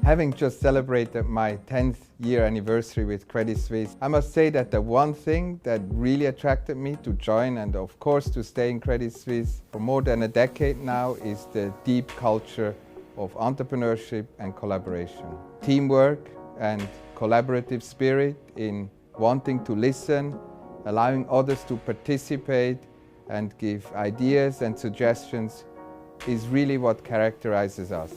Having just celebrated my 10th year anniversary with Credit Suisse, I must say that the one thing that really attracted me to join and of course to stay in Credit Suisse for more than a decade now is the deep culture of entrepreneurship and collaboration. Teamwork and collaborative spirit in wanting to listen, allowing others to participate and give ideas and suggestions is really what characterizes us.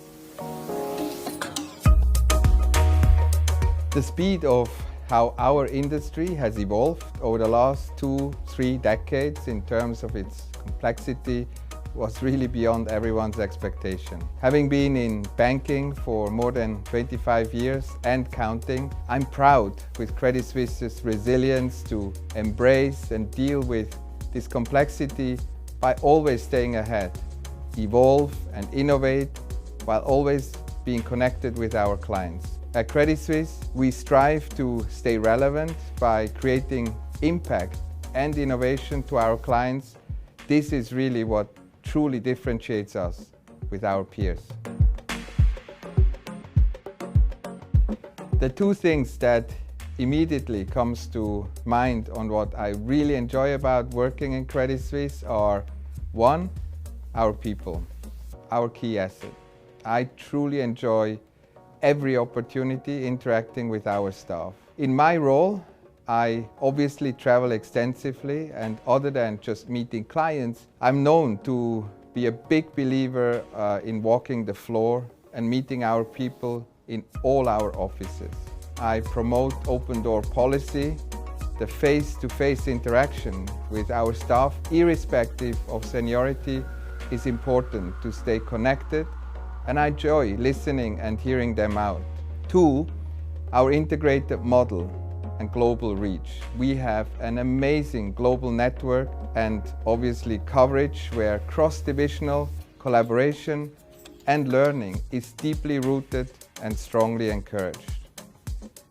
The speed of how our industry has evolved over the last 2-3 decades in terms of its complexity was really beyond everyone's expectation. Having been in banking for more than 25 years and counting, I'm proud with Credit Suisse's resilience to embrace and deal with this complexity by always staying ahead, evolve and innovate while always being connected with our clients. At Credit Suisse, we strive to stay relevant by creating impact and innovation to our clients. This is really what truly differentiates us with our peers. The two things that immediately comes to mind on what I really enjoy about working in Credit Suisse are, one, our people, our key asset. I truly enjoy every opportunity interacting with our staff. In my role, I obviously travel extensively, and other than just meeting clients, I'm known to be a big believer in walking the floor and meeting our people in all our offices. I promote open door policy. The face-to-face interaction with our staff, irrespective of seniority, is important to stay connected, and I enjoy listening and hearing them out. Two, our integrated model and global reach. We have an amazing global network and obviously coverage where cross-divisional collaboration and learning is deeply rooted and strongly encouraged.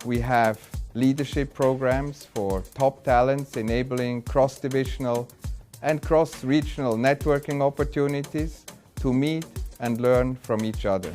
We have leadership programs for top talents enabling cross-divisional and cross-regional networking opportunities to meet and learn from each other.